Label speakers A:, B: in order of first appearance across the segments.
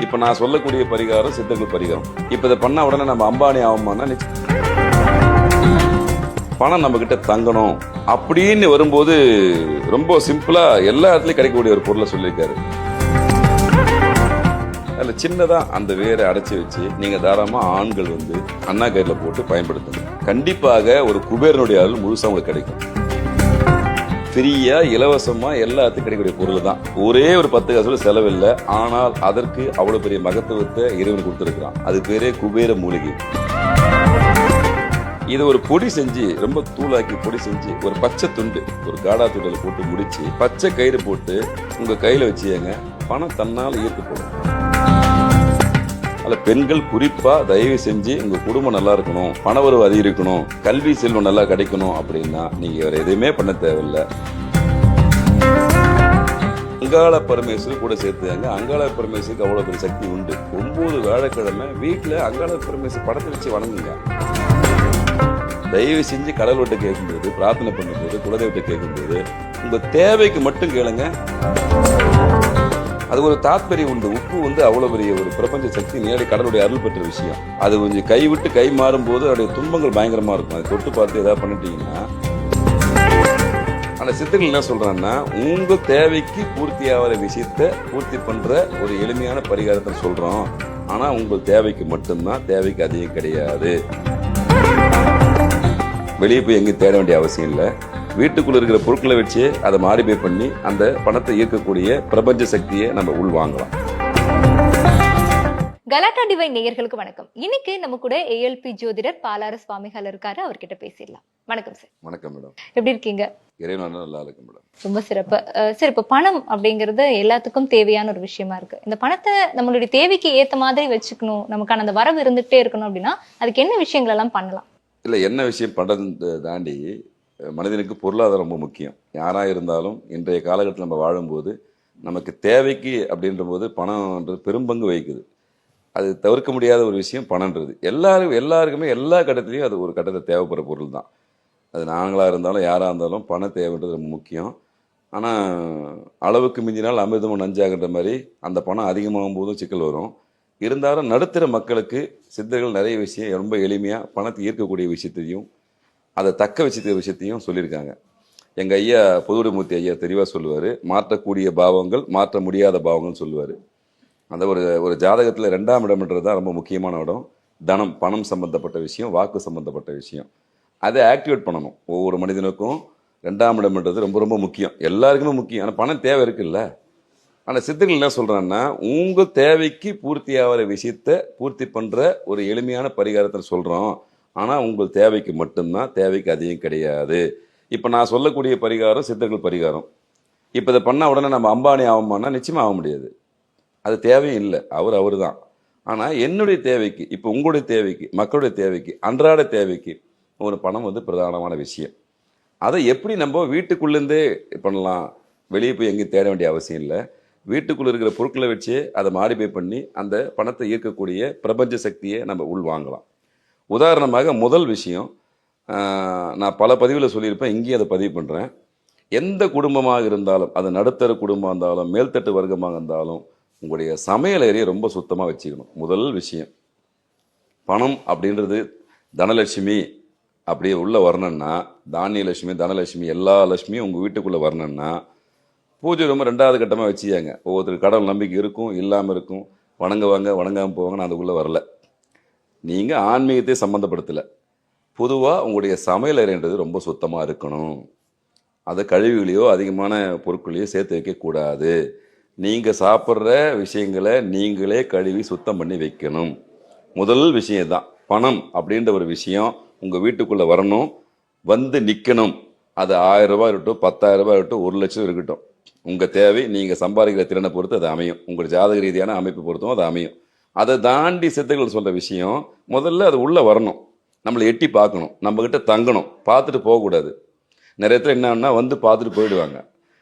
A: இப்போ நான் சொல்லக்கூடிய பரிகாரம் சித்தர்கள் பரிகாரம். இப்போ இதை பண்ண உடனே நம்ம அம்பானி ஆகுமானா பணம் நம்ம கிட்ட தங்கணும் அப்படின்னு வரும்போது ரொம்ப சிம்பிளா எல்லா இடத்துலயும் கிடைக்கக்கூடிய ஒரு பொருளை சொல்லியிருக்காரு. அதுல சின்னதா அந்த வேரை அடைச்சி வச்சு நீங்க தாராளமா ஆண்கள் அண்ணா கயிறுல போட்டு பயன்படுத்துங்க. கண்டிப்பாக ஒரு குபேரனுடைய அருள் முழுசா உங்களுக்கு கிடைக்கும். ஃப்ரீயா இலவசமா எல்லாத்துக்கும் கிடைக்கக்கூடிய பொருள் தான். ஒரே ஒரு 10 காசு செலவில்லை. ஆனால் அதற்கு அவ்வளவு பெரிய மகத்துவத்தை இறைவன் கொடுத்திருக்கிறான். அது பேரே குபேர மூலிகை. இது ஒரு பொடி செஞ்சு ரொம்ப தூளாக்கி பொடி செஞ்சு ஒரு பச்சை துண்டு ஒரு காடா துண்டில் போட்டு முடிச்சு பச்சை கயிறு போட்டு உங்க கையில வச்சுங்க. பணம் தன்னால் ஈர்க்கப்படும். அதில் பெண்கள் குறிப்பா தயவு செஞ்சு உங்க குடும்பம் நல்லா இருக்கணும், பணவரவு அதிகரிக்கணும், கல்வி செல்வம் நல்லா கிடைக்கணும் அப்படின்னா நீங்க வேற எதுவுமே பண்ண தேவையில்லை. அங்காள பரமேஸ்வரி கூட சேர்த்துங்க. அங்காள பரமேஸ்வருக்கு அவ்வளவு பெரிய சக்தி உண்டு. 9 வியாழக்கிழமை வீட்டுல அங்காள பரமேஸ்வரி படத்தை வச்சு வணங்குங்க. தயவு செஞ்சு கடவுள் விட்டு கேட்கும்போது, பிரார்த்தனை பண்ணும்போது, குலதெய்வத்தை கேட்கும்போது உங்க தேவைக்கு மட்டும் கேளுங்க. அது ஒரு தாத்பரியம் உண்டு. உப்பு அவ்வளவு பெரிய ஒரு பிரபஞ்ச சக்தி, நேரடி கடவுளுடைய அருள் பெற்ற விஷயம். அது கொஞ்சம் கை விட்டு கை மாறும் போது அதோடைய துன்பங்கள் பயங்கரமா இருக்கும். அதை தொட்டு பார்த்து ஏதாவது பண்ணிட்டீங்கன்னா, அந்த சித்தர்கள் என்ன சொல்றாங்கன்னா, உங்க தேவைக்கு பூர்த்தி ஆகிற விஷயத்த பூர்த்தி பண்ற ஒரு எளிமையான பரிகாரத்தை சொல்றோம். ஆனா உங்க தேவைக்கு மட்டும்தான், தேவைக்கு அதிகம் கிடையாது. வெளியே போய் எங்கேயும் தேட வேண்டிய அவசியம் இல்லை. வீட்டுக்குள்ள இருக்கிற பொருட்களை வச்சு அதை மாடிஃபை பண்ணி அந்த பணத்தை ஈர்க்கக்கூடிய பிரபஞ்ச சக்தியை நம்ம உள்வாங்கலாம்.
B: கலாட்டா டிவைன் நேயர்களுக்கு வணக்கம். இன்னைக்கு நம்ம கூட ஏஎல்பி ஜோதிடர் பாலார சுவாமிகள் இருக்காரு. அவர்கிட்ட பேசிடலாம். வணக்கம் சார்.
A: வணக்கம் மேடம்.
B: எப்படி இருக்கீங்க?
A: இறைவன் நல்லா இருக்கு மேடம்.
B: ரொம்ப சிறப்பு. சார், இப்ப பணம் அப்படிங்கிறது எல்லாத்துக்கும் தேவையான ஒரு விஷயமா இருக்கு. இந்த பணத்தை நம்மளுடைய தேவைக்கு ஏத்த மாதிரி வச்சுக்கணும், நமக்கான அந்த வரவு இருந்துகிட்டே இருக்கணும் அப்படின்னா அதுக்கு என்ன விஷயங்கள் எல்லாம் பண்ணலாம்?
A: இல்லை, என்ன விஷயம் பண்ணுறதை தாண்டி மனிதனுக்கு பொருளாதாரம் ரொம்ப முக்கியம். யாராக இருந்தாலும் இன்றைய காலகட்டத்தில் நம்ம வாழும்போது நமக்கு தேவைக்கு அப்படின்ற போது பணம்ன்றது பெரும்பங்கு வகிக்குது. அது தவிர்க்க முடியாத ஒரு விஷயம் பணன்றது. எல்லாருக்குமே எல்லா கட்டத்துலையும் அது ஒரு கட்டத்தை தேவைப்படுற பொருள் தான். அது நாங்களாக இருந்தாலும் யாராக இருந்தாலும் பணம் தேவைன்றது ரொம்ப முக்கியம். ஆனால் அளவுக்கு மிஞ்சினால் அமிர்தமும் நஞ்சாகின்ற மாதிரி அந்த பணம் அதிகமாகும் போதும் சிக்கல் வரும். இருந்தாலும் நடுத்தர மக்களுக்கு சித்தர்கள் நிறைய விஷயம் ரொம்ப எளிமையாக பணத்தை ஈர்க்கக்கூடிய விஷயத்தையும் அதை தக்க வச்சுக்கிற விஷயத்தையும் சொல்லியிருக்காங்க. எங்கள் ஐயா புதுவுடைமூர்த்தி ஐயா தெளிவாக சொல்லுவார், மாற்றக்கூடிய பாவங்கள் மாற்ற முடியாத பாவங்கள்னு சொல்லுவார். அந்த ஒரு ஜாதகத்தில் 2ஆம் இடம்ன்றது தான் ரொம்ப முக்கியமான இடம். தனம், பணம் சம்மந்தப்பட்ட விஷயம், வாக்கு சம்மந்தப்பட்ட விஷயம். அதை ஆக்டிவேட் பண்ணணும். ஒவ்வொரு மனிதனுக்கும் 2ஆம் இடம்ன்றது ரொம்ப ரொம்ப முக்கியம். எல்லாருக்குமே முக்கியம். ஆனால் பணம் தேவை இருக்குல்ல. ஆனால் சித்தர்கள் என்ன சொல்கிறாங்கன்னா, உங்கள் தேவைக்கு பூர்த்தி ஆகிற விஷயத்தை பூர்த்தி பண்ணுற ஒரு எளிமையான பரிகாரத்தை சொல்கிறோம். ஆனால் உங்கள் தேவைக்கு மட்டும்தான், தேவைக்கு அதிகம் கிடையாது. இப்போ நான் சொல்லக்கூடிய பரிகாரம் சித்தர்கள் பரிகாரம். இப்போ இதை பண்ண உடனே நம்ம அம்பானி ஆகுமானா நிச்சயமாக ஆக முடியாது. அது தேவையும் இல்லை. அவர் தான். ஆனால் என்னுடைய தேவைக்கு, இப்போ உங்களுடைய தேவைக்கு, மக்களுடைய தேவைக்கு, அன்றாட தேவைக்கு ஒரு பணம் பிரதானமான விஷயம். அதை எப்படி நம்ம வீட்டுக்குள்ளேருந்தே பண்ணலாம், வெளியே போய் எங்கேயும் தேட வேண்டிய அவசியம் இல்லை. வீட்டுக்குள்ளே இருக்கிற பொருட்களை வச்சு அதை மாடிஃபை பண்ணி அந்த பணத்தை ஈர்க்கக்கூடிய பிரபஞ்ச சக்தியை நம்ம உள்வாங்கலாம். உதாரணமாக முதல் விஷயம், நான் பல பதிவில் சொல்லியிருப்பேன், இங்கேயும் அதை பதிவு பண்ணுறேன். எந்த குடும்பமாக இருந்தாலும், அது நடுத்தர குடும்பமாக இருந்தாலும், மேல்தட்டு வர்க்கமாக இருந்தாலும், உங்களுடைய சமையல் அறையை ரொம்ப சுத்தமாக வச்சுக்கணும். முதல் விஷயம். பணம் அப்படின்றது தனலட்சுமி அப்படியே உள்ளே வரணுன்னா, தானியலட்சுமி, தனலட்சுமி, எல்லா லட்சுமியும் உங்கள் வீட்டுக்குள்ளே வரணுன்னா பூஜை ரொம்ப 2வது கட்டமாக வச்சுக்காங்க. ஒவ்வொருத்தருக்கு கடவுள் நம்பிக்கை இருக்கும், இல்லாமல் இருக்கும். வணங்குவாங்க, வணங்காமல் போவாங்க. நான் அதுக்குள்ளே வரல. நீங்கள் ஆன்மீகத்தை சம்மந்தப்படுத்தலை. பொதுவாக உங்களுடைய சமையல் அறைன்றது ரொம்ப சுத்தமாக இருக்கணும். அதை கழிவுகளையோ அதிகமான பொருட்களையோ சேர்த்து வைக்கக்கூடாது. நீங்கள் சாப்பிட்ற விஷயங்களை நீங்களே கழுவி சுத்தம் பண்ணி வைக்கணும். முதல் விஷயம் தான். பணம் அப்படின்ற ஒரு விஷயம் உங்கள் வீட்டுக்குள்ளே வரணும், நிற்கணும். அது 1000 ரூபாய் இருக்கட்டும், 10,000 ரூபாய் இருக்கட்டும், 1 லட்சம் இருக்கட்டும். உங்கள் தேவை நீங்கள் சம்பாதிக்கிற திறனை பொறுத்து அது அமையும். உங்கள் ஜாதக ரீதியான அமைப்பு பொறுத்தும் அது அமையும். அதை தாண்டி சித்தர்கள் சொல்கிற விஷயம், முதல்ல அது உள்ளே வரணும், நம்மளை எட்டி பார்க்கணும், நம்மக்கிட்ட தங்கணும், பார்த்துட்டு போகக்கூடாது. நிறைய இடத்துல என்னன்னா பார்த்துட்டு போயிடுவாங்க.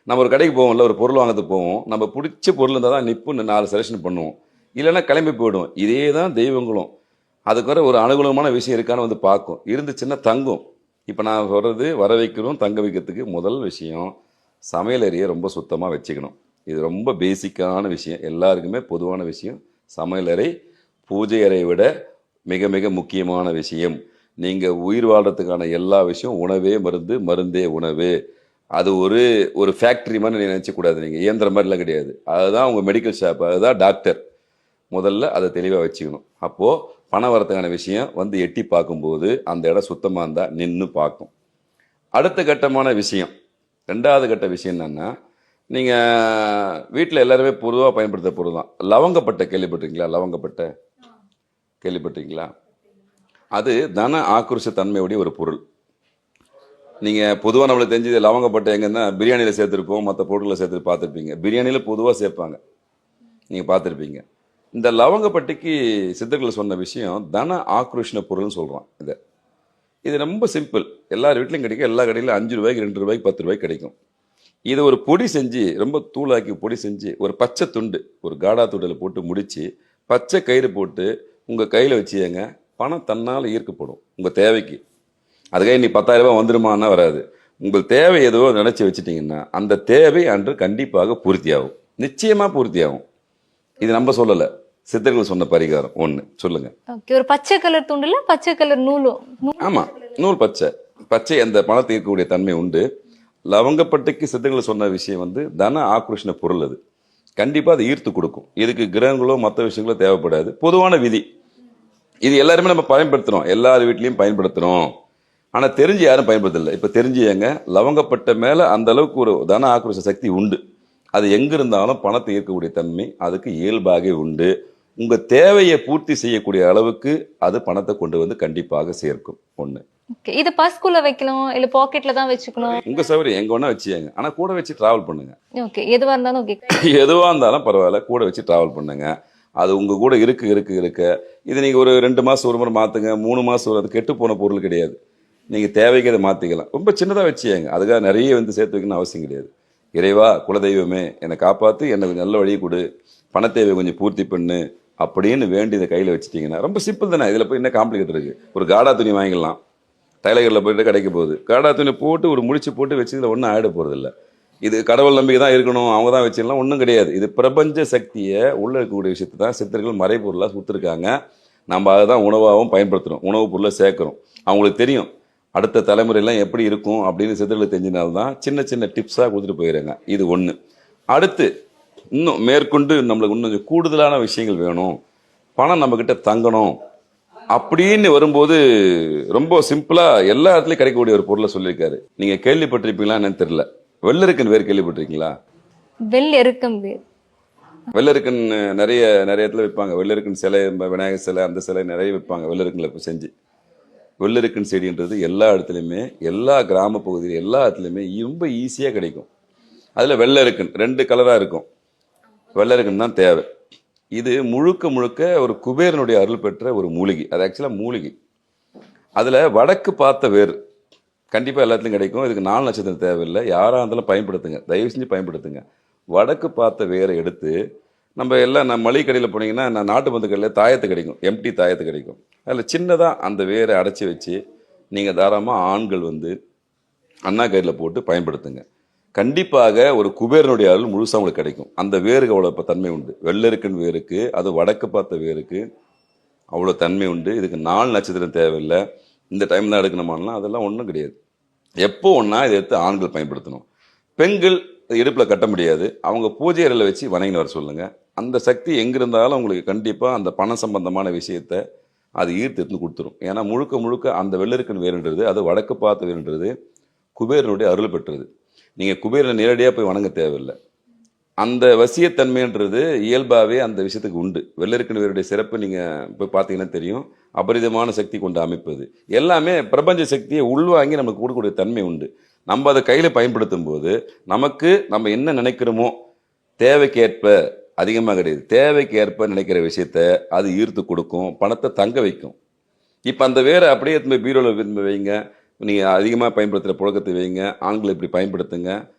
A: நம்ம ஒரு கடைக்கு போவோம்ல, ஒரு பொருள் வாங்கிறதுக்கு போவோம், நம்ம பிடிச்ச பொருள் இருந்தால் தான் நிற்பு 4 செலெக்ஷன் பண்ணுவோம், இல்லைன்னா கிளம்பி போயிடுவோம். இதே தான் தெய்வங்களும். அதுக்கு வர ஒரு அனுகூலமான விஷயம் இருக்கான்னு பார்க்கும், இருந்துச்சுன்னா தங்கும். இப்போ நான் சொல்கிறது வர வைக்கணும், தங்க வைக்கிறதுக்கு முதல் விஷயம் சமையல் அறையை ரொம்ப சுத்தமாக வச்சுக்கணும். இது ரொம்ப பேசிக்கான விஷயம், எல்லாருக்குமே பொதுவான விஷயம். சமையலறை பூஜை அறையை விட மிக மிக முக்கியமான விஷயம். நீங்கள் உயிர் வாழ்கிறதுக்கான எல்லா விஷயம் உணவே மருந்து, மருந்தே உணவு. அது ஒரு ஃபேக்ட்ரி மாதிரி நினைச்சக்கூடாது. நீங்கள் இயந்திர மாதிரிலாம் கிடையாது. அதுதான் உங்கள் மெடிக்கல் ஷாப், அதுதான் டாக்டர். முதல்ல அதை தெளிவாக வச்சுக்கணும். அப்போது பணம் வரத்துக்கான விஷயம் வந்து எட்டி பார்க்கும்போது அந்த இடம் சுத்தமாக இருந்தால் நின்று பார்க்கும். அடுத்த கட்டமான விஷயம், ரெண்டாவது கட்ட விஷயம் என்னென்னா, நீங்கள் வீட்டில் எல்லாருமே பொதுவாக பயன்படுத்த பொருள் தான் லவங்கப்பட்டை. கேள்விப்பட்டிருக்கீங்களா? லவங்கப்பட்டை கேள்விப்பட்டிருக்கீங்களா? அது தன ஆக்ரோஷ தன்மையுடைய ஒரு பொருள். நீங்கள் பொதுவாக நம்மளுக்கு தெரிஞ்சது லவங்கப்பட்டை எங்கன்னா பிரியாணியில் சேர்த்துருப்போம், மற்ற பொருட்களை சேர்த்து பார்த்துருப்பீங்க. பிரியாணியில் பொதுவாக சேர்ப்பாங்க, நீங்கள் பார்த்துருப்பீங்க. இந்த லவங்கப்பட்டிக்கு சித்தர்கள் சொன்ன விஷயம் தன ஆக்ரோஷண பொருள்னு சொல்கிறோம். இது ரொம்ப சிம்பிள். எல்லார் வீட்லையும் கிடைக்கும். எல்லா கடையிலும் 5 ரூபாய்க்கு 2 ரூபாய்க்கு 10 ரூபாய்க்கு கிடைக்கும். இது ஒரு பொடி செஞ்சு, ரொம்ப தூளாக்கி பொடி செஞ்சு, ஒரு பச்சை துண்டு, ஒரு காடா துண்டில் போட்டு முடித்து பச்சை கயிறு போட்டு உங்கள் கையில் வச்சுங்க. பணம் தன்னால் ஈர்க்கப்படும் உங்கள் தேவைக்கு. அதுக்காக நீ 10,000 ரூபாய் வந்துடுமான்னா வராது. உங்கள் தேவை ஏதோ நினச்சி வச்சுட்டிங்கன்னா அந்த தேவை அன்று கண்டிப்பாக பூர்த்தியாகும். நிச்சயமாக பூர்த்தியாகும். இது நம்ம சொல்லலை, சித்தர்கள் சொன்ன பரிகாரம். ஒன்று சொல்லுங்க.
B: ஒரு பச்சை கலர் துண்டுல பச்சை கலர் நூலும்.
A: ஆமாம், நூல் பச்சை அந்த பணத்தை ஈர்க்கக்கூடிய தன்மை உண்டு. லவங்கப்பட்டைக்கு சித்தர்கள் சொன்ன விஷயம் வந்து தன ஆக்ரோஷண பொருள். அது கண்டிப்பாக அதை ஈர்த்து கொடுக்கும். இதுக்கு கிரகங்களோ மற்ற விஷயங்களோ தேவைப்படாது. பொதுவான விதி இது. எல்லாருமே நம்ம பயன்படுத்துகிறோம், எல்லார் வீட்லேயும் பயன்படுத்துகிறோம். ஆனால் தெரிஞ்சு யாரும் பயன்படுத்தலை. இப்போ தெரிஞ்சுங்க, லவங்கப்பட்டை மேலே அந்த அளவுக்கு ஒரு தன ஆக்ரோஷ சக்தி உண்டு. அது எங்கே இருந்தாலும் பணத்தை ஈர்க்கக்கூடிய தன்மை அதுக்கு இயல்பாகவே உண்டு. உங்கள் தேவையை பூர்த்தி செய்யக்கூடிய அளவுக்கு அது பணத்தை கொண்டு வந்து கண்டிப்பாக சேர்க்கும். ஒன்று.
B: இது பர்ஸ்குள்ள வைக்கணும் இல்ல பாக்கெட்ல தான் வச்சுக்கணும்?
A: உங்க சௌகரியம், எங்க வேணா வச்சுங்க. ஆனா கூட வச்சு டிராவல் பண்ணுங்க.
B: ஓகே, எதுவா இருந்தாலும் ஓகே.
A: எதுவா இருந்தாலும் பரவாயில்ல, கூட வச்சு டிராவல் பண்ணுங்க. அது உங்க கூட இருக்க இது நீங்க ஒரு 2 மாசம் ஒரு முறை மாத்துங்க, 3 மாசம் அது கெட்டு போன பொருள் கிடையாது. நீங்க தேவைக்கு அதை மாத்திக்கலாம். ரொம்ப சின்னதா வச்சுங்க. அதுக்காக நிறைய வந்து சேர்த்து வைக்கணும்னு அவசியம் கிடையாது. இறைவா, குலதெய்வமே, என்னை காப்பாத்து, எனக்கு நல்ல வழி கொடு, பண தேவை கொஞ்சம் பூர்த்தி பண்ணு அப்படின்னு வேண்டி இதை கையில் வச்சுட்டிங்கன்னா ரொம்ப சிம்பிள் தானே. இதில் போய் என்ன காம்ப்ளிகேட் இருக்குது? ஒரு காடா துணி வாங்கிக்கலாம், டைலரில் போய்ட்டு கிடைக்க போகுது. காடா துணி போட்டு ஒரு முடிச்சு போட்டு வச்சு இதில் ஒன்றும் ஆகிட போகிறதில்ல. இது கடவுள் நம்பிக்கை தான் இருக்கணும், அவங்க தான் வச்சிடலாம், ஒன்றும் கிடையாது. இது பிரபஞ்ச சக்தியை உள்ளே இருக்கக்கூடிய விஷயத்தை தான் சித்தர்கள் மறைப்பொருளாக கொடுத்துருக்காங்க. நம்ம அதை தான் உணவாகவும் பயன்படுத்துகிறோம், உணவுப் பொருளை சேர்க்குறோம். அவங்களுக்கு தெரியும் அடுத்த தலைமுறையெல்லாம் எப்படி இருக்கும் அப்படின்னு சித்தர்களுக்கு தெரிஞ்சனால்தான் சின்ன சின்ன டிப்ஸாக கொடுத்துட்டு போயிடுறாங்க. இது ஒன்று. அடுத்து இன்னும் மேற்கொண்டு நம்மளுக்கு இன்னும் கொஞ்சம் கூடுதலான விஷயங்கள் வேணும், பணம் நம்மக்கிட்ட தங்கணும் அப்படின்னு வரும்போது ரொம்ப சிம்பிளாக எல்லா இடத்துலையும் கிடைக்கக்கூடிய ஒரு பொருளை சொல்லியிருக்காரு. நீங்கள் கேள்விப்பட்டிருப்பீங்களா என்னன்னு தெரியல. வெள்ளெருக்கன் வேர் கேள்விப்பட்டிருக்கீங்களா?
B: வெள்ளெருக்கம் வேர்,
A: வெள்ளெருக்கன் நிறைய இடத்துல விற்பாங்க. வெள்ளெருக்கன் சிலை, விநாயகர் சிலை, அந்த சிலை நிறைய விற்பாங்க வெள்ளெருக்கனில் இப்போ செஞ்சு. வெள்ளெருக்கன் செடின்றது எல்லா இடத்துலையுமே, எல்லா கிராம பகுதியில் எல்லா இடத்துலையுமே ரொம்ப ஈஸியாக கிடைக்கும். அதில் வெள்ளெருக்கன் 2 கலராக இருக்கும். வெள்ளெருக்கன் தான் தேவை. இது முழுக்க ஒரு குபேரனுடைய அருள் பெற்ற ஒரு மூலிகை. அது ஆக்சுவலாக மூலிகை. அதில் வடக்கு பார்த்த வேர் கண்டிப்பாக எல்லாத்துலையும் கிடைக்கும். இதுக்கு 4 நட்சத்திரம் தேவையில்லை. யாராக இருந்தாலும் பயன்படுத்துங்க, தயவு செஞ்சு பயன்படுத்துங்க. வடக்கு பார்த்த வேரை எடுத்து நம்ம எல்லாம் மளிகை கடையில் போனீங்கன்னா நாட்டு மருந்து கடையில் தாயத்து கிடைக்கும், எம்டி தாயத்து கிடைக்கும். அதில் சின்னதாக அந்த வேரை அடைச்சி வச்சு நீங்கள் தாராளமாக ஆண்கள் வந்து அண்ணா கயிறில் போட்டு பயன்படுத்துங்க. கண்டிப்பாக ஒரு குபேரனுடைய அருள் முழுசாக உங்களுக்கு கிடைக்கும். அந்த வேருக்கு அவ்வளோ தன்மை உண்டு. வெள்ளெருக்கன் வேருக்கு, அது வடக்கு பார்த்த வேருக்கு அவ்வளோ தன்மை உண்டு. இதுக்கு 4 நட்சத்திரம் தேவையில்லை. இந்த டைம் தான் எடுக்கணுமானா அதெல்லாம் ஒன்றும் கிடையாது. எப்போ ஒன்றா இதை எடுத்து ஆண்கள் பயன்படுத்தணும். பெண்கள் இடுப்பில் கட்ட முடியாது, அவங்க பூஜை அறையில் வச்சு வணங்கின்னு வர சொல்லுங்கள். அந்த சக்தி எங்கே இருந்தாலும் உங்களுக்கு கண்டிப்பாக அந்த பணம் சம்பந்தமான விஷயத்தை அது ஈர்த்து கொடுத்துரும். ஏன்னா முழுக்க அந்த வெள்ளெருக்கன் வேறுன்றது, அது வடக்கு பார்த்த வேறுன்றது குபேரனுடைய அருள் பெற்றது. நீங்கள் குபேரனை நேரடியாக போய் வணங்க தேவையில்லை. அந்த வசியத்தன்மைன்றது இயல்பாகவே அந்த விஷயத்துக்கு உண்டு. வெள்ளெருக்கன் வேருடைய சிறப்பு நீங்கள் போய் பார்த்தீங்கன்னா தெரியும். அபரிதமான சக்தி கொண்டு அமைப்பது எல்லாமே பிரபஞ்ச சக்தியை உள்வாங்கி நமக்கு கொடுக்கக்கூடிய தன்மை உண்டு. நம்ம அதை கையில் பயன்படுத்தும் போது நமக்கு நம்ம என்ன நினைக்கிறோமோ, தேவைக்கேற்ப அதிகமாக கிடையாது, தேவைக்கேற்ப நினைக்கிற விஷயத்த அது ஈர்த்து கொடுக்கும், பணத்தை தங்க வைக்கும். இப்போ அந்த வேரை அப்படியே எடுத்து பீரோவில் வைங்க, நீங்கள் அதிகமாக பயன்படுத்துகிற புழக்கத்தை வைங்க, ஆண்களை இப்படி பயன்படுத்துங்க.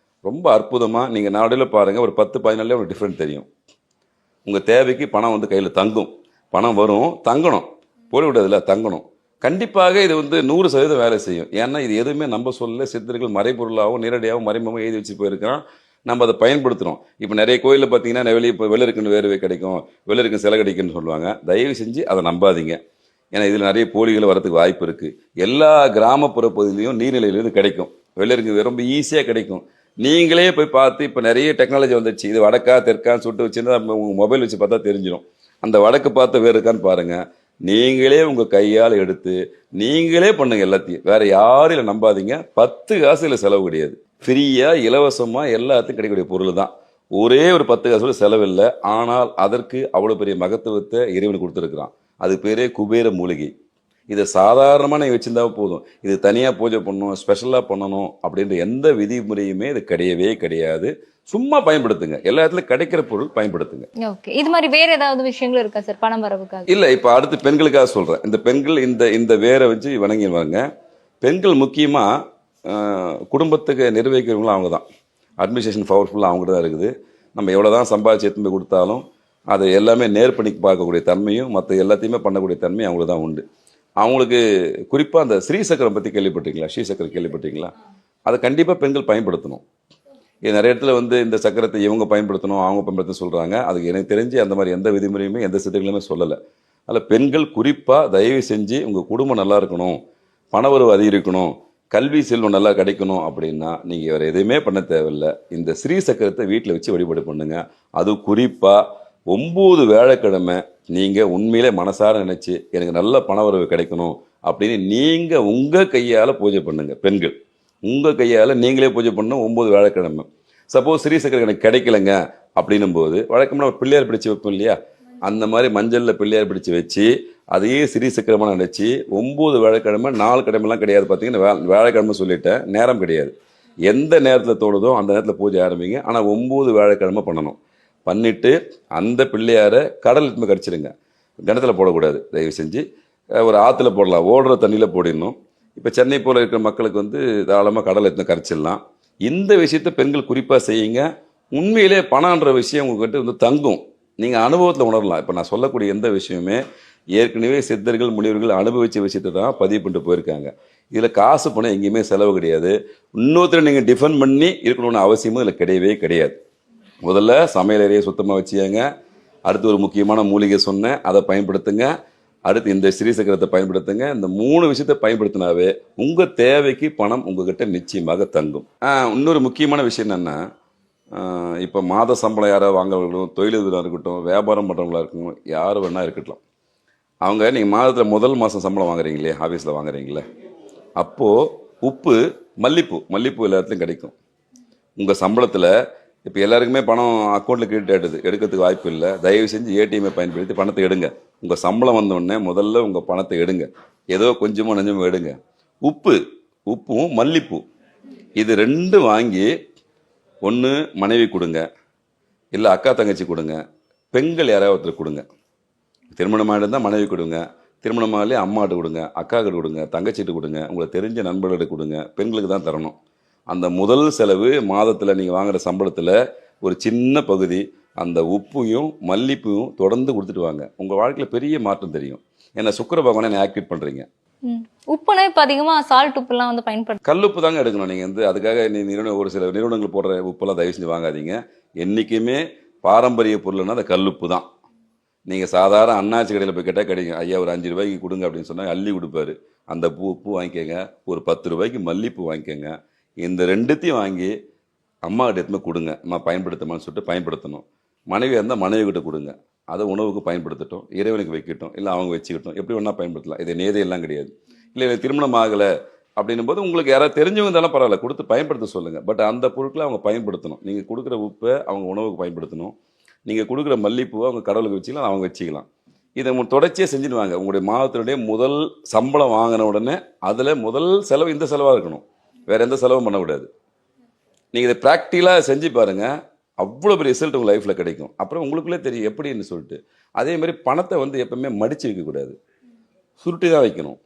A: ரொம்ப அற்புதமாக நீங்கள் நாடையில் பாருங்கள், ஒரு 10-15 நாள்லேயே உங்களுக்கு டிஃப்ரெண்ட் தெரியும். உங்கள் தேவைக்கு பணம் வந்து கையில் தங்கும். பணம் வரும், தங்கணும், போய்விடாதுல, தங்கணும். கண்டிப்பாக இது வந்து 100% வேலை செய்யும். ஏன்னா இது எதுவுமே நம்ம சொல்ல, சித்தர்கள் மறைபொருளாகவும் நேரடியாகவும் மறைமுகமாக எழுதி வச்சு போயிருக்கான். நம்ம அதை பயன்படுத்துகிறோம். இப்போ நிறைய கோயிலில் பார்த்தீங்கன்னா வெளியே இப்போ வெள்ளருக்குன்னு வேர்வை கிடைக்கும், வெள்ளருக்கு சிலை கிடைக்குன்னு சொல்லுவாங்க. தயவு செஞ்சு அதை நம்பாதீங்க. ஏன்னா இதில் நிறைய போலிகள் வரதுக்கு வாய்ப்பு இருக்குது. எல்லா கிராமப்புற பகுதியிலையும் நீர்நிலையிலிருந்து கிடைக்கும். வெள்ளருக்கு ரொம்ப ஈஸியாக கிடைக்கும். நீங்களே போய் பார்த்து இப்போ நிறைய டெக்னாலஜி வந்துடுச்சு. இது வடக்கா தெற்கான்னு சொல்லிட்டு வச்சுருந்தா உங்கள் மொபைல் வச்சு பார்த்தா தெரிஞ்சிடும். அந்த வடக்கு பார்த்த வேறு இருக்கான்னு பாருங்கள். நீங்களே உங்கள் கையால் எடுத்து நீங்களே பண்ணுங்க எல்லாத்தையும். வேற யாரும் இல்லை, நம்பாதீங்க. 10 காசு இல்லை செலவு கிடையாது. ஃப்ரீயாக இலவசமாக எல்லாத்தையும் கிடைக்கக்கூடிய பொருள் தான். ஒரே ஒரு 10 காசு செலவு இல்லை. ஆனால் அதற்கு அவ்வளோ பெரிய மகத்துவத்தை இறைவன் கொடுத்துருக்குறான். அது பேரே குபேர மூலிகை. இதை சாதாரணமாக நீங்கள் வச்சுருந்தா போதும். இது தனியாக பூஜை பண்ணணும், ஸ்பெஷலாக பண்ணணும் அப்படின்ற எந்த விதிமுறையுமே இது கிடையவே கிடையாது. சும்மா பயன்படுத்துங்க. எல்லா இடத்துலையும் கிடைக்கிற பொருள் பயன்படுத்துங்க.
B: ஓகே, இது மாதிரி வேற ஏதாவது விஷயங்கள் இருக்கா சார் பணம் வரவுக்காக?
A: இல்லை, இப்போ அடுத்து பெண்களுக்காக சொல்கிறேன். இந்த பெண்கள் இந்த வேரை வச்சு வணங்கிடுவாங்க. பெண்கள் முக்கியமாக குடும்பத்துக்கு நிர்வகிக்கிறவங்களும் அவங்க தான். அட்மினிஸ்ட்ரேஷன் பவர்ஃபுல்லாக அவங்ககிட்ட தான் இருக்குது. நம்ம எவ்வளோ தான் சம்பாதிச்சு எடுத்து போய் கொடுத்தாலும் அதை எல்லாமே நேர்பண்ணி பார்க்கக்கூடிய தன்மையும் மற்ற எல்லாத்தையுமே பண்ணக்கூடிய தன்மையும் அவங்களுக்கு தான் உண்டு. அவங்களுக்கு குறிப்பாக அந்த ஸ்ரீசக்கரம் பற்றி கேள்விப்பட்டிருக்கீங்களா? ஸ்ரீசக்கரம் கேள்விப்பட்டிருக்கீங்களா? அதை கண்டிப்பாக பெண்கள் பயன்படுத்தணும். இது நிறைய இடத்துல இந்த சக்கரத்தை இவங்க பயன்படுத்தணும், அவங்க பயன்படுத்த சொல்கிறாங்க. அதுக்கு எனக்கு தெரிஞ்சு அந்த மாதிரி எந்த விதிமுறையுமே எந்த சித்திரங்களுமே சொல்லலை. அதில் பெண்கள் குறிப்பாக தயவு செஞ்சு உங்கள் குடும்பம் நல்லா இருக்கணும், பணவரவு அதிகரிக்கணும், கல்வி செல்வம் நல்லா கிடைக்கணும் அப்படின்னா நீங்கள் வேறு எதுவுமே பண்ண தேவையில்லை. இந்த ஸ்ரீசக்கரத்தை வீட்டில் வச்சு வழிபாடு பண்ணுங்கள். அது குறிப்பாக 9 வியாழக்கிழமை நீங்கள் உண்மையிலே மனசார நினச்சி எனக்கு நல்ல பணவரவு கிடைக்கணும் அப்படின்னு நீங்கள் உங்கள் கையால் பூஜை பண்ணுங்கள். பெண்கள் உங்கள் கையால் நீங்களே பூஜை பண்ணணும் 9 வியாழக்கிழமை. சப்போஸ் ஸ்ரீசக்கரம் எனக்கு கிடைக்கலங்க அப்படின்னும் போது வழக்கமாக பிள்ளையார் பிடிச்சி வைப்போம் இல்லையா? அந்த மாதிரி மஞ்சளில் பிள்ளையார் பிடிச்சி வச்சு அதையே ஸ்ரீசக்கரமாக நினச்சி 9 வியாழக்கிழமை, 4 கிழமைலாம் கிடையாது. பார்த்தீங்கன்னா வியாழக்கிழமை சொல்லிட்டேன், நேரம் கிடையாது. எந்த நேரத்தில் தோணுதோ அந்த நேரத்தில் பூஜை ஆரம்பிங்க. ஆனால் 9 வியாழக்கிழமை பண்ணணும். பண்ணிவிட்டு அந்த பிள்ளையாரை கடல் எடுத்து கடிச்சிடுங்க. கிணத்துல போடக்கூடாது தயவு செஞ்சு. ஒரு ஆற்றுல போடலாம், ஓடுற தண்ணியில் போடிடணும். இப்போ சென்னை போல் இருக்கிற மக்களுக்கு தாராளமாக கடலை எடுத்து கரைச்சிடலாம். இந்த விஷயத்தை பெண்கள் குறிப்பாக செய்யுங்க. உண்மையிலே பணன்ற விஷயம் உங்கள்கிட்ட தங்கும். நீங்கள் அனுபவத்தில் உணரலாம். இப்போ நான் சொல்லக்கூடிய எந்த விஷயமே ஏற்கனவே சித்தர்கள் முனிவர்கள் அனுபவித்த விஷயத்தை தான் பதிவு பண்ணிட்டு போயிருக்காங்க. இதில் காசு பணம் எங்கேயுமே செலவு கிடையாது. இன்னொருத்தரை நீங்கள் டிஃபெண்ட் பண்ணி இருக்கணும்னு அவசியமும் இதில் கிடையவே கிடையாது. முதல்ல சமையல் அறையை சுத்தமாக வச்சுக்கங்க. அடுத்து ஒரு முக்கியமான மூலிகை சொன்னேன், அதை பயன்படுத்துங்க. அடுத்து இந்த ஸ்ரீசக்கரத்தை பயன்படுத்துங்க. இந்த 3 விஷயத்தை பயன்படுத்தினாவே உங்கள் தேவைக்கு பணம் உங்ககிட்ட நிச்சயமாக தங்கும். இன்னொரு முக்கியமான விஷயம் என்னென்னா, இப்போ மாத சம்பளம் யாராவது வாங்குறவங்களும், தொழிலதிபராக இருக்கட்டும், வியாபாரம் பண்ணுறவங்களா இருக்கட்டும், யார் வேணா இருக்கட்டும், அவங்க நீங்கள் மாதத்தில் முதல் மாதம் சம்பளம் வாங்குறீங்களே, ஆஃபீஸில் வாங்குறீங்களே, அப்போது உப்பு, மல்லிப்பூ எல்லா இடத்துலையும் கிடைக்கும். உங்கள் சம்பளத்தில் இப்போ எல்லாருக்குமே பணம் அக்கௌண்ட்டில் கிரெடிட் ஆகிடுது, எடுக்கிறதுக்கு வாய்ப்பு இல்லை. தயவு செஞ்சு ஏடிஎம்ஐ பயன்படுத்தி பணத்தை எடுங்க. உங்கள் சம்பளம் வந்தோடனே முதல்ல உங்கள் பணத்தை எடுங்க. ஏதோ கொஞ்சமோ நஞ்சமோ எடுங்க. உப்பும் மல்லிப்பூ இது 2 வாங்கி ஒன்று மனைவி கொடுங்க, இல்லை அக்கா தங்கச்சி கொடுங்க, பெண்கள் யாராவது ஒருத்தர் கொடுங்க. திருமணமாக இருந்தால் மனைவி கொடுங்க, திருமணமாகலே அம்மாட்ட கொடுங்க, அக்காக்கிட்ட கொடுங்க, தங்கச்சிட்டு கொடுங்க, உங்களுக்கு தெரிஞ்ச நண்பர்கிட்ட கொடுங்க. பெண்களுக்கு தான் தரணும். அந்த முதல் செலவு மாதத்தில் நீங்கள் வாங்குகிற சம்பளத்தில் ஒரு சின்ன பகுதி அந்த உப்பையும் மல்லிப்பூவும் தொடர்ந்து கொடுத்துட்டு வாங்க. உங்கள் வாழ்க்கையில் பெரிய மாற்றம் தெரியும். ஏன்னா சுக்கிர பகவானை ஆக்டிவேட் பண்ணுறீங்க.
B: உப்புனா இப்போ அதிகமாக சால்ட் உப்புலாம் பயன்படுத்த
A: கல்லுப்பு தாங்க எடுக்கணும். நீங்கள் அதுக்காக ஒரு சில நிறுவனங்கள் போடுற உப்பெல்லாம் தயவு செஞ்சு வாங்காதீங்க. என்றைக்குமே பாரம்பரிய பொருள்னா அந்த கல்லுப்பு தான். நீங்கள் சாதாரண அண்ணாச்சி கடையில் போய் கேட்டால் கிடைக்கும். ஐயா ஒரு 5 ரூபாய்க்கு கொடுங்க அப்படின்னு சொன்னால் அள்ளி கொடுப்பாரு. அந்த உப்பு வாங்கிக்கோங்க. ஒரு 10 ரூபாய்க்கு மல்லிப்பூ வாங்கிக்கோங்க. இந்த 2த்தையும் வாங்கி அம்மா கிட்ட எடுத்துமே கொடுங்க. அம்மா பயன்படுத்தமான்னு சொல்லிட்டு பயன்படுத்தணும். மனைவியாக இருந்தால் மனைவி கிட்ட கொடுங்க. அதை உணவுக்கு பயன்படுத்தட்டும், இறைவனுக்கு வைக்கட்டும், இல்லை அவங்க வச்சுக்கிட்டோம், எப்படி வேணா பயன்படுத்தலாம். இது நேதையெல்லாம் கிடையாது. இல்லை திருமணம் ஆகலை அப்படின்னும் போது உங்களுக்கு யாராவது தெரிஞ்சவங்க இருந்தாலும் பரவாயில்ல, கொடுத்து பயன்படுத்த சொல்லுங்கள். பட் அந்த பொருட்களை அவங்க பயன்படுத்தணும். நீங்கள் கொடுக்குற உப்பை அவங்க உணவுக்கு பயன்படுத்தணும். நீங்கள் கொடுக்குற மல்லிப்பூவை அவங்க கடவுளுக்கு வச்சுக்கலாம், அவங்க வச்சுக்கலாம். இதை தொடர்ச்சியாக செஞ்சுடுவாங்க. உங்களுடைய மாதத்தினுடைய முதல் சம்பளம் வாங்கின உடனே அதில் முதல் செலவு இந்த செலவாக இருக்கணும். வேறு எந்த செலவும் பண்ணக்கூடாது. நீங்கள் இதை ப்ராக்டிக்கலாக செஞ்சு பாருங்கள். அவ்வளோ பெரிய ரிசல்ட் உங்கள் லைஃப்பில் கிடைக்கும். அப்புறம் உங்களுக்குள்ளே தெரியும் எப்படின்னு சொல்லிட்டு. அதே மாதிரி பணத்தை எப்பவுமே மடித்து வைக்கக்கூடாது, சுருட்டி தான் வைக்கணும்.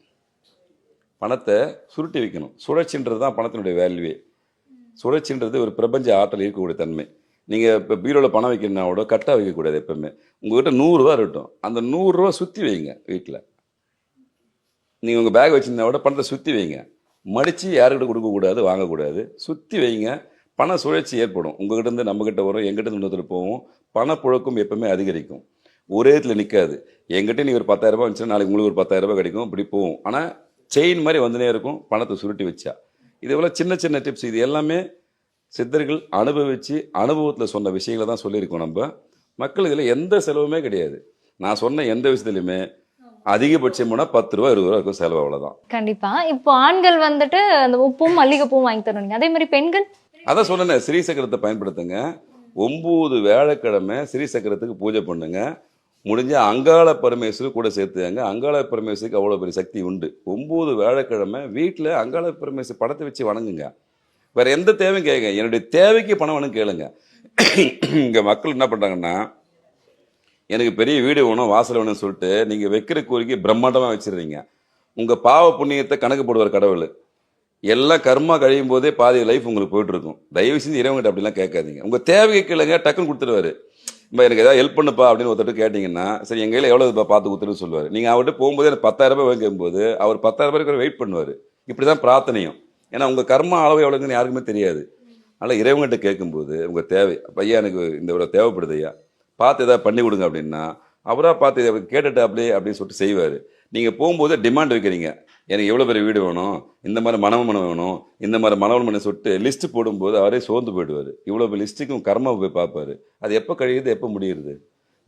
A: பணத்தை சுருட்டி வைக்கணும். சுழற்சின்றது தான் பணத்தினுடைய வேல்யூவே. சுழற்சின்றது ஒரு பிரபஞ்ச ஆற்றல் இருக்கக்கூடிய தன்மை. நீங்கள் இப்போ பீரோவில் பணம் வைக்கணும்னா கூட கட்டாக வைக்கக்கூடாது. எப்பவுமே உங்கள்கிட்ட 100 ரூபா இருக்கட்டும், அந்த 100 ரூபா சுற்றி வைங்க. வீட்டில் நீங்கள் உங்கள் பேக் வச்சுருந்தா கூட பணத்தை சுற்றி வைங்க. மடித்து யாருக்கிட்ட கொடுக்கக்கூடாது, வாங்கக்கூடாது. சுற்றி வைங்க. பண சுழற்சி ஏற்படும். உங்ககிட்ட இருந்து நம்மகிட்ட வரும், எங்கிட்ட இருந்து இன்னொருத்தர் போகும். பணப்புழக்கம் எப்பவுமே அதிகரிக்கும். ஒரே இடத்துல நிற்காது. என்கிட்ட நீ ஒரு 10,000 ரூபாய் வந்துச்சுன்னா நாளைக்கு உங்களுக்கு ஒரு 10,000 ரூபாய் கிடைக்கும், இப்படி போகும். ஆனால் செயின் மாதிரி வந்துனே இருக்கும் பணத்தை சுருட்டி வச்சா. இதே போல் சின்ன சின்ன டிப்ஸ், இது எல்லாமே சித்தர்கள் அனுபவித்து அனுபவத்தில் சொன்ன விஷயங்களை தான் சொல்லியிருக்கோம். நம்ம மக்கள் இதில் எந்த செலவுமே கிடையாது. நான் சொன்ன எந்த விஷயத்துலையுமே அதிகபட்சம் போனால் 10 ரூபா 20 ரூபா இருக்கும் செலவு, அவ்வளோதான்.
B: கண்டிப்பா. இப்போ ஆண்கள் வந்துட்டு அந்த உப்பும் மல்லிகைப்பூவும் வாங்கி தருவீங்க, அதே மாதிரி பெண்கள்?
A: அதான் சொன்னேன், ஸ்ரீசக்கரத்தை பயன்படுத்துங்க. 9 வியாழக்கிழமை ஸ்ரீசக்கரத்துக்கு பூஜை பண்ணுங்க. முடிஞ்ச அங்காள பரமேஸ்வரர் கூட சேர்த்துங்க. அங்காள பரமேஸ்வருக்கு அவ்வளோ பெரிய சக்தி உண்டு. 9 வியாழக்கிழமை வீட்டில் அங்காள பரமேஸ்வரர் படத்தை வச்சு வணங்குங்க. வேற எந்த தேவையும் கேட்க, என்னுடைய தேவைக்கு பணம் வேணும் கேளுங்க. இங்கே மக்கள் என்ன பண்ணுறாங்கன்னா, எனக்கு பெரிய வீடு வேணும் வாசல் வேணும்னு சொல்லிட்டு நீங்கள் வைக்கிற கோரிக்கை பிரம்மாண்டமாக வச்சிடுறீங்க. உங்கள் பாவ புண்ணியத்தை கணக்கு போடுவார் கடவுள். எல்லாம் கர்மா கழியும் போதே பாதி லைஃப் உங்களுக்கு போயிட்டு இருக்கும். தயவு செஞ்சு இறைவங்கிட்ட அப்படிலாம் கேட்காதீங்க. உங்கள் தேவைக்கு கேளுங்க, டக்குன்னு கொடுத்துருவாரு. இப்போ எனக்கு ஏதாவது ஹெல்ப் பண்ணுப்பா அப்படின்னு ஒருத்தர் கேட்டிங்கன்னா, சரி எங்கள் கையில் எவ்வளோ பார்த்து கொடுத்துருன்னு சொல்லுவார். நீங்கள் அவர்கிட்ட போகும்போது எனக்கு 10,000 ரூபாய் வாங்கும்போது அவர் 10,000 ரூபாய்க்கு வெயிட் பண்ணுவார். இப்படி தான் பிரார்த்தனையும். ஏன்னா உங்கள் கர்மா அளவு எவ்வளோங்கன்னு யாருக்குமே தெரியாது. அதனால் இறைவங்கிட்ட கேட்கும்போது உங்கள் தேவை, ஐயா எனக்கு இந்த இவ்வளோ தேவைப்படுது ஐயா, பார்த்து எதாவது பண்ணி கொடுங்க அப்படின்னா அவராக பார்த்து இதை கேட்டுட்டு அப்படியே அப்படின்னு சொல்லிட்டு செய்வார். நீங்கள் போகும்போது டிமாண்ட் வைக்கிறீங்க, எனக்கு எவ்வளோ பெரிய வீடு வேணும், இந்த மாதிரி மனவமனம் வேணும், இந்த மாதிரி மனவமனம் சொல்லிட்டு லிஸ்ட்டு போடும்போது அவரே சோர்ந்து போயிடுவார். இவ்வளோ பெரிய லிஸ்ட்டுக்கும் கர்மா போய் பார்ப்பார். அது எப்போ கழியுது, எப்போ முடியுது?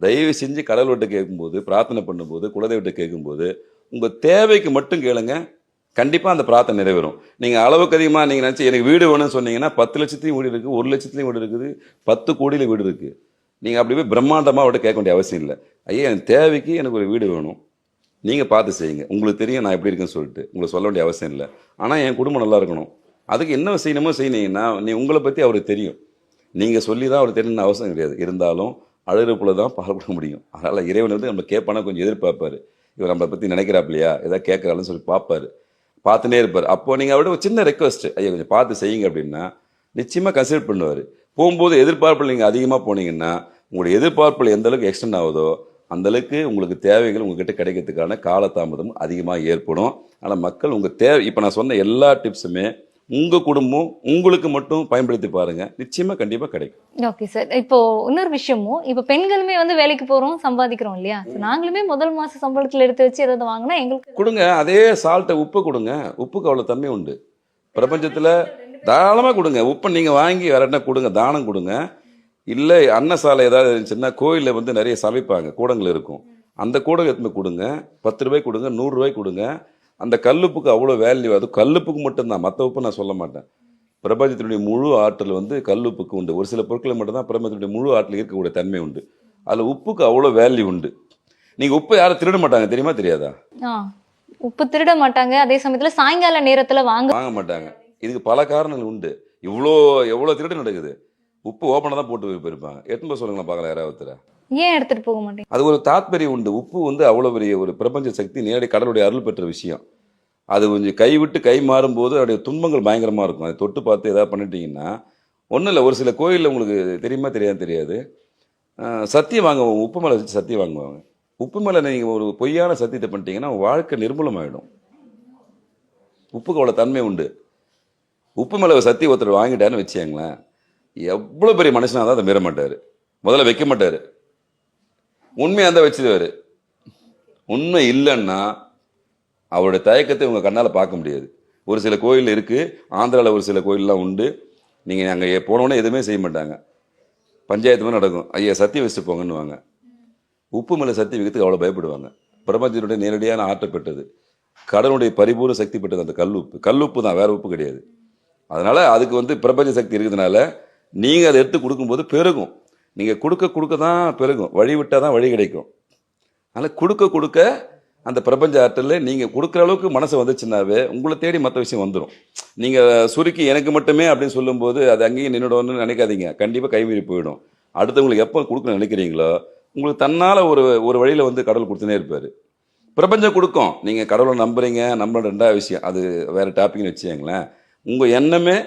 A: தயவு செஞ்சு கடவுள்கிட்ட கேட்கும்போது, பிரார்த்தனை பண்ணும்போது, குலதெய்வத்தை கேட்கும்போது உங்கள் தேவைக்கு மட்டும் கேளுங்க. கண்டிப்பாக அந்த பிரார்த்தனை நிறைவேறும். நீங்கள் அளவுக்கு அதிகமாக நீங்கள் நினச்சி எனக்கு வீடு வேணும்னு சொன்னீங்கன்னா 10 லட்சத்துலையும் வீடு இருக்குது, 1 லட்சத்துலையும் வீடு இருக்குது, 10 கோடியில் வீடு இருக்குது. நீங்கள் அப்படி போய் பிரம்மாண்டமாக அவர்கிட்ட கேட்க வேண்டிய அவசியம் இல்லை. ஐயா என் தேவைக்கு எனக்கு ஒரு வீடு வேணும், நீங்கள் பார்த்து செய்யுங்க, உங்களுக்கு தெரியும் நான் எப்படி இருக்குன்னு சொல்லிட்டு உங்களுக்கு சொல்ல வேண்டிய அவசியம் இல்லை. ஆனால் என் குடும்பம் நல்லா இருக்கணும், அதுக்கு என்ன செய்யணுமோ செய்யணுங்கன்னா உங்களை பற்றி அவருக்கு தெரியும். நீங்கள் சொல்லி தான் அவருக்கு தெரியணும்னு அவசியம் கிடையாது. இருந்தாலும் அழுகிறப்புல தான் பால்பட முடியும். அதனால் இறைவன் வந்து நம்ம கேட்பானா கொஞ்சம் எதிர்பார்ப்பார். இவர் நம்மளை பற்றி நினைக்கிறாப்லையா, எதாவது கேட்கறாருன்னு சொல்லி பார்ப்பார், பார்த்துனே இருப்பார். அப்போது நீங்கள் அவர்கிட்ட ஒரு சின்ன ரெக்வஸ்ட், ஐயா கொஞ்சம் பார்த்து செய்யுங்க அப்படின்னா நிச்சயமாக கன்சிடர் பண்ணுவார். போகும்போது எதிர்பார்ப்பில் நீங்கள் அதிகமாக போனீங்கன்னா உங்களுடைய எதிர்பார்ப்பில் எந்த அளவுக்கு எக்ஸ்டெண்ட் ஆகுதோ அந்தளவுக்கு உங்களுக்கு தேவைகள் உங்ககிட்ட கிடைக்கிறதுக்கான காலதாமதம் அதிகமாக ஏற்படும். ஆனால் மக்கள் உங்கள் தேவை, இப்போ நான் சொன்ன எல்லா டிப்ஸுமே உங்கள் குடும்பம் உங்களுக்கு மட்டும் பயன்படுத்தி பாருங்கள், நிச்சயமாக கண்டிப்பாக கிடைக்கும்.
B: Okay sir. இப்போ இன்னொரு விஷயமும், இப்போ பெண்களுமே வந்து வேலைக்கு போகிறோம், சம்பாதிக்கிறோம் இல்லையா? நாங்களுமே முதல் மாத சம்பளத்தில் எடுத்து வச்சு ஏதாவது வாங்கினா எங்களுக்கு
A: கொடுங்க. அதே சால்ட்டை உப்பு கொடுங்க. உப்புக்கு அவ்வளோ தன்மை உண்டு பிரபஞ்சத்தில். தாராளமாக கொடுங்க. உப்பை நீங்கள் வாங்கி வேற என்ன கொடுங்க, தானம் கொடுங்க. இல்லை அன்னசாலை ஏதாவது இருந்துச்சுன்னா கோயிலில் வந்து நிறைய சமைப்பாங்க, கூடங்கள் இருக்கும், அந்த கூடம் எடுத்துமே கொடுங்க. 10 ரூபாய் கொடுங்க, 100 ரூபாய் கொடுங்க. அந்த கல்லுப்புக்கு அவ்வளோ வேல்யூ. அது கல்லுப்புக்கு மட்டும்தான், மற்ற உப்பு நான் சொல்ல மாட்டேன். பிரபஞ்சத்தினுடைய முழு ஆற்றல் வந்து கல்லுப்புக்கு உண்டு. ஒரு சில பொருட்களை மட்டும்தான் பிரபஞ்சத்தினுடைய முழு ஆற்றல் இருக்கக்கூடிய தன்மை உண்டு. அதில் உப்புக்கு அவ்வளோ வேல்யூ உண்டு. நீங்கள் உப்பை யாரும் திருட மாட்டாங்க, தெரியுமா தெரியாதா?
B: உப்பு திருட மாட்டாங்க, அதே சமயத்தில் சாயங்கால நேரத்தில் வாங்க
A: மாட்டாங்க. இதுக்கு பல காரணங்கள் உண்டு. எவ்வளோ திருடு நடக்குது. உப்பு ஓப்பனாக தான் போட்டு போயிருப்பாங்க. எத்தனை சொல்லுங்களேன் பார்க்கலாம் யாராவது.
B: ஏன் எடுத்துகிட்டு போக மாட்டேங்க?
A: அது ஒரு தாத்பரியம் உண்டு. உப்பு வந்து அவ்வளோ பெரிய ஒரு பிரபஞ்ச சக்தி, நேரடி கடவுளுடைய அருள் பெற்ற விஷயம். அது கொஞ்சம் கைவிட்டு கை மாறும்போது அதோடைய துன்பங்கள் பயங்கரமாக இருக்கும். அதை தொட்டு பார்த்து எதாவது பண்ணிட்டீங்கன்னா ஒன்றும் இல்லை. ஒரு சில கோயிலில் உங்களுக்கு தெரியுமா தெரியாது, சத்தியம் வாங்குவாங்க, உப்பு மேலே வச்சு சத்தியம் வாங்குவாங்க. உப்பு மேலே நீங்கள் ஒரு பொய்யான சத்தியத்தை பண்ணிட்டீங்கன்னா வாழ்க்கை நிர்மூலமாயிடும். உப்புக்கு அவ்வளோ தன்மை உண்டு. உப்பு மேலே சத்தியம் ஒருத்தர் வாங்கிட்டான்னு வச்சுங்களேன், எவ்வளோ பெரிய மனுஷனாக தான் அதை மீற மாட்டார், முதல்ல வைக்க மாட்டார், உண்மையாக தான் வச்சுருவார். உண்மை இல்லைன்னா அவருடைய தயக்கத்தை உங்கள் கண்ணால் பார்க்க முடியாது. ஒரு சில கோயில் இருக்குது, ஆந்திராவில் ஒரு சில கோயிலெலாம் உண்டு. நீங்கள் அங்கே போனோன்னே எதுவுமே செய்ய மாட்டாங்க, பஞ்சாயத்து மாதிரி நடக்கும். ஐயா சத்தியம் வச்சுட்டு போங்கன்னுவாங்க. உப்பு மேலே சத்தியம் வைக்கிறதுக்கு அவ்வளோ பயப்படுவாங்க. பிரபஞ்சத்தினுடைய நேரடியான ஆற்றல் பெற்றது, கடனுடைய பரிபூர்ண சக்தி பெற்றது அந்த கல்லுப்பு தான், வேறு உப்பு கிடையாது. அதனால் அதுக்கு வந்து பிரபஞ்ச சக்தி இருக்கிறதுனால நீங்கள் அதை எடுத்து கொடுக்கும்போது பெருகும். நீங்கள் கொடுக்க தான் பெருகும், வழி விட்டால் தான் வழி கிடைக்கும். அதனால் கொடுக்க அந்த பிரபஞ்ச ஆற்றலில் நீங்கள் கொடுக்குற அளவுக்கு மனசை வந்துச்சுன்னாவே உங்களை தேடி மற்ற விஷயம் வந்துடும். நீங்கள் சுருக்கி எனக்கு மட்டுமே அப்படின்னு சொல்லும்போது அது அங்கேயும் நின்றுடணும்னு நினைக்காதீங்க, கண்டிப்பாக கைமீறி போயிடும். அடுத்தவங்களுக்கு எப்போ கொடுக்கணும்னு நினைக்கிறீங்களோ உங்களுக்கு தன்னால் ஒரு வழியில் வந்து கடவுள் கொடுத்துனே இருப்பார். பிரபஞ்சம் கொடுக்கும், நீங்கள் கடவுளை நம்புறீங்க நம்புற ரெண்டாவது விஷயம், அது வேறு டாப்பிக்னு வச்சுங்களேன். உங்கள் எண்ணமே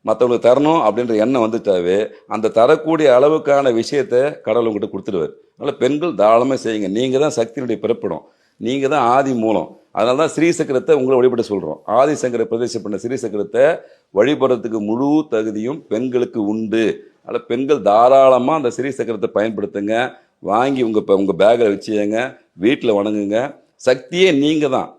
A: மற்றவங்களுக்கு தரணும் அப்படின்ற எண்ணம் வந்துட்டாவே அந்த தரக்கூடிய அளவுக்கான விஷயத்தை கடவுள் உங்கள்கிட்ட கொடுத்துடுவார். அதனால் பெண்கள் தாராளமாக செய்யுங்க. நீங்கள் தான் சக்தியினுடைய பிறப்பிடம், நீங்கள் தான் ஆதி மூலம். அதனால தான் ஸ்ரீசக்கரத்தை உங்களை வழிபட சொல்கிறோம். ஆதிசங்கர பிரதேசம் பண்ண ஸ்ரீசக்கரத்தை வழிபடுறதுக்கு முழு தகுதியும் பெண்களுக்கு உண்டு. அதில் பெண்கள் தாராளமாக அந்த ஸ்ரீசக்கரத்தை பயன்படுத்துங்க. வாங்கி உங்கள் பேக்கில் வச்சுங்க, வீட்டில் வணங்குங்க. சக்தியே நீங்கள் தான்.